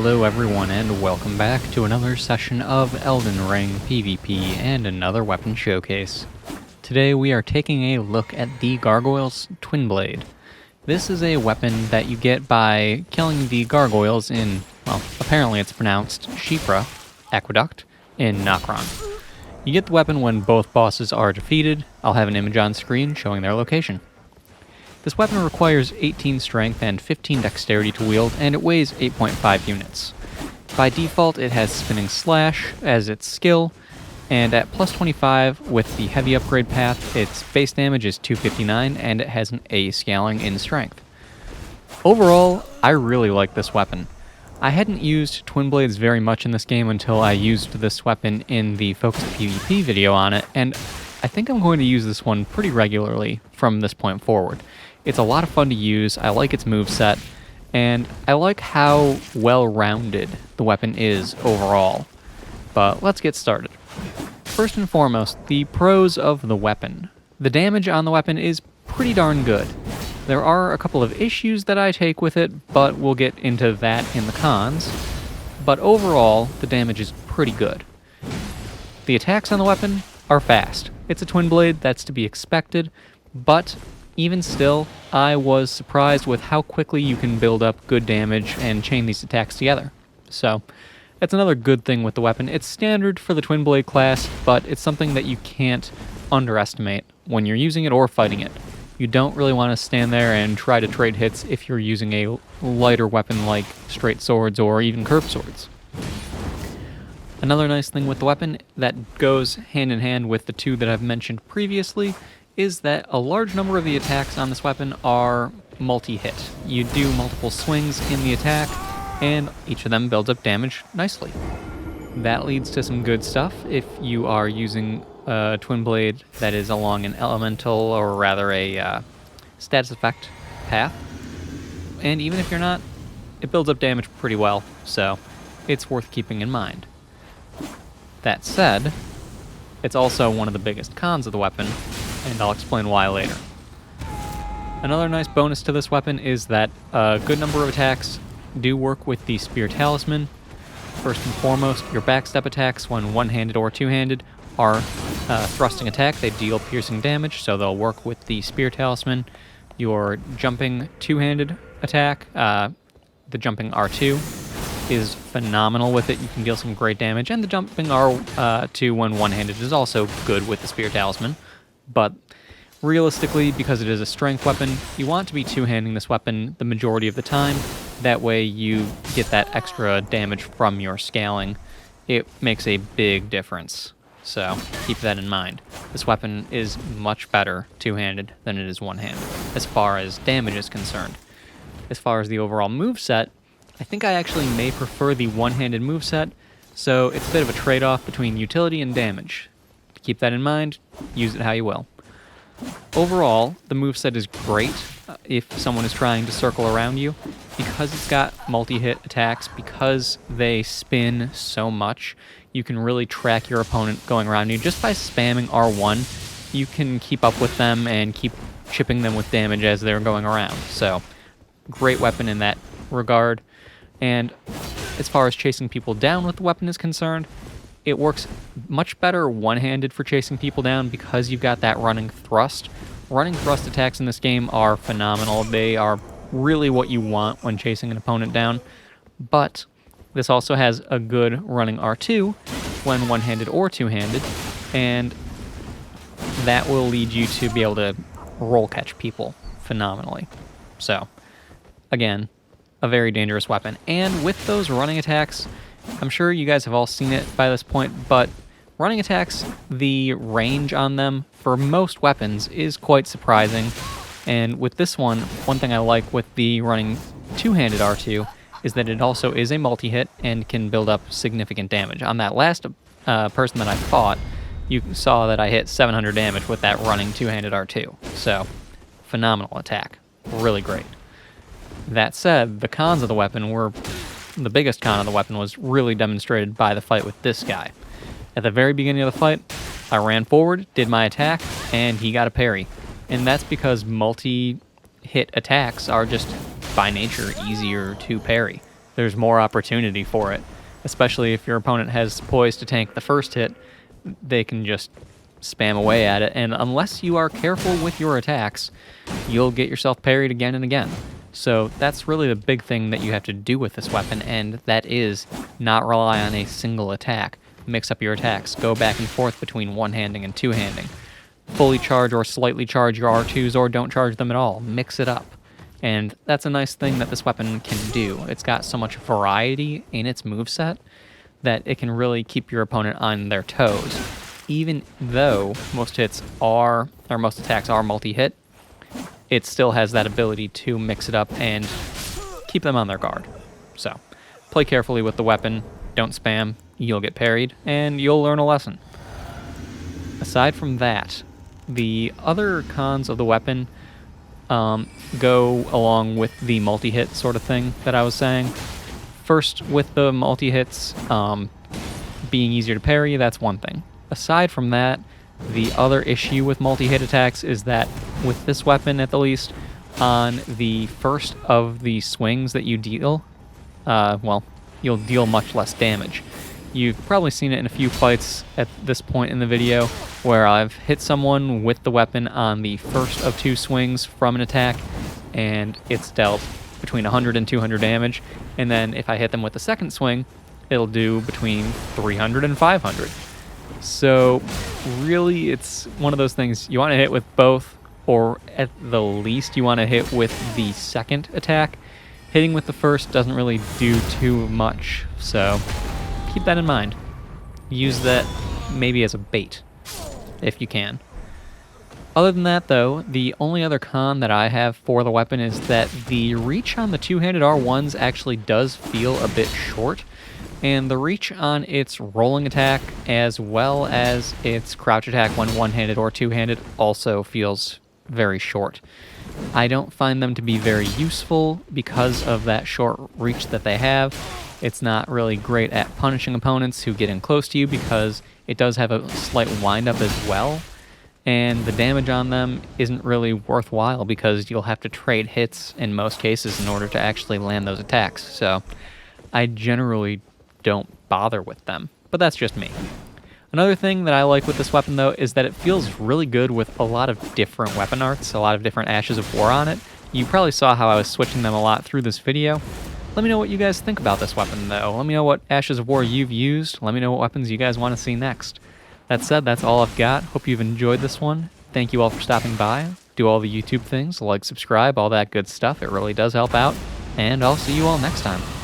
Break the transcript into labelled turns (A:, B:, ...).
A: Hello everyone and welcome back to another session of Elden Ring PvP and another weapon showcase. Today we are taking a look at the Gargoyle's Twinblade. This is a weapon that you get by killing the gargoyles in, well, apparently it's pronounced Shipra Aqueduct in Nokron. You get the weapon when both bosses are defeated. I'll have an image on screen showing their location. This weapon requires 18 strength and 15 dexterity to wield, and it weighs 8.5 units. By default, it has Spinning Slash as its skill, and at plus 25 with the heavy upgrade path, its base damage is 259, and it has an A scaling in strength. Overall, I really like this weapon. I hadn't used Twinblades very much in this game until I used this weapon in the Focused PvP video on it, and I think I'm going to use this one pretty regularly from this point forward. It's a lot of fun to use, I like its moveset, and I like how well-rounded the weapon is overall. But let's get started. First and foremost, the pros of the weapon. The damage on the weapon is pretty darn good. There are a couple of issues that I take with it, but we'll get into that in the cons. But overall, the damage is pretty good. The attacks on the weapon are fast. It's a Twinblade, that's to be expected, but even still, I was surprised with how quickly you can build up good damage and chain these attacks together. So, that's another good thing with the weapon. It's standard for the Twinblade class, but it's something that you can't underestimate when you're using it or fighting it. You don't really want to stand there and try to trade hits if you're using a lighter weapon like straight swords or even curved swords. Another nice thing with the weapon that goes hand in hand with the two that I've mentioned previously is that a large number of the attacks on this weapon are multi-hit. You do multiple swings in the attack, and each of them builds up damage nicely. That leads to some good stuff if you are using a Twinblade that is along an elemental, or rather a status effect path. And even if you're not, it builds up damage pretty well, so it's worth keeping in mind. That said, it's also one of the biggest cons of the weapon, and I'll explain why later. Another nice bonus to this weapon is that a good number of attacks do work with the Spear Talisman. First and foremost, your backstep attacks, when one-handed or two-handed, are thrusting attack. They deal piercing damage, so they'll work with the Spear Talisman. Your jumping two-handed attack, the jumping R2, is phenomenal with it. You can deal some great damage, and the jumping R2 when one-handed is also good with the Spear Talisman. But realistically, because it is a strength weapon, you want to be two-handing this weapon the majority of the time. That way you get that extra damage from your scaling. It makes a big difference, so keep that in mind. This weapon is much better two-handed than it is one-handed, as far as damage is concerned. As far as the overall moveset, I think I actually may prefer the one-handed moveset, so it's a bit of a trade-off between utility and damage. Keep that in mind, use it how you will. Overall, the moveset is great if someone is trying to circle around you, because it's got multi-hit attacks, because they spin so much. You can really track your opponent going around you. Just by spamming R1, you can keep up with them and keep chipping them with damage as they're going around. So, great weapon in that regard. And as far as chasing people down with the weapon is concerned, it works much better one-handed for chasing people down because you've got that running thrust. Running thrust attacks in this game are phenomenal. They are really what you want when chasing an opponent down. But this also has a good running R2 when one-handed or two-handed, and that will lead you to be able to roll catch people phenomenally. So, again, a very dangerous weapon. And with those running attacks, I'm sure you guys have all seen it by this point, but running attacks, the range on them for most weapons is quite surprising. And with this one thing I like with the running two-handed R2 is that it also is a multi-hit and can build up significant damage. On that last person that I fought, you saw that I hit 700 damage with that running two-handed R2. So, phenomenal attack. Really great. That said, the cons of the weapon were... The biggest con of the weapon was really demonstrated by the fight with this guy. At the very beginning of the fight, I ran forward, did my attack, and he got a parry. And that's because multi-hit attacks are just, by nature, easier to parry. there's more opportunity for it. Especially if your opponent has poise to tank the first hit, they can just spam away at it, and unless you are careful with your attacks, you'll get yourself parried again and again. So that's really the big thing that you have to do with this weapon, and that is not rely on a single attack. Mix up your attacks. Go back and forth between one-handing and two-handing. Fully charge or slightly charge your R2s, or don't charge them at all. Mix it up. And that's a nice thing that this weapon can do. It's got so much variety in its moveset that it can really keep your opponent on their toes. Even though most attacks are multi-hit, it still has that ability to mix it up and keep them on their guard. So, play carefully with the weapon, don't spam, you'll get parried, and you'll learn a lesson. Aside from that, the other cons of the weapon go along with the multi-hit sort of thing that I was saying. First, with the multi-hits being easier to parry, that's one thing. Aside from that, the other issue with multi-hit attacks is that with this weapon, at the least, on the first of the swings that you deal, you'll deal much less damage. You've probably seen it in a few fights at this point in the video where I've hit someone with the weapon on the first of two swings from an attack, and it's dealt between 100 and 200 damage, and then if I hit them with the second swing, it'll do between 300 and 500. So really, it's one of those things you want to hit with both, or at the least you want to hit with the second attack. Hitting with the first doesn't really do too much, so keep that in mind. Use that maybe as a bait, if you can. Other than that, though, the only other con that I have for the weapon is that the reach on the two-handed R1s actually does feel a bit short, and the reach on its rolling attack as well as its crouch attack when one-handed or two-handed also feels very short. I don't find them to be very useful because of that short reach that they have. It's not really great at punishing opponents who get in close to you because it does have a slight wind-up as well, and the damage on them isn't really worthwhile because you'll have to trade hits in most cases in order to actually land those attacks, so I generally don't bother with them, but that's just me. Another thing that I like with this weapon, though, is that it feels really good with a lot of different weapon arts, a lot of different Ashes of War on it. You probably saw how I was switching them a lot through this video. Let me know what you guys think about this weapon, though. Let me know what Ashes of War you've used. Let me know what weapons you guys want to see next. That said, that's all I've got. Hope you've enjoyed this one. Thank you all for stopping by. Do all the YouTube things, like, subscribe, all that good stuff. It really does help out. And I'll see you all next time.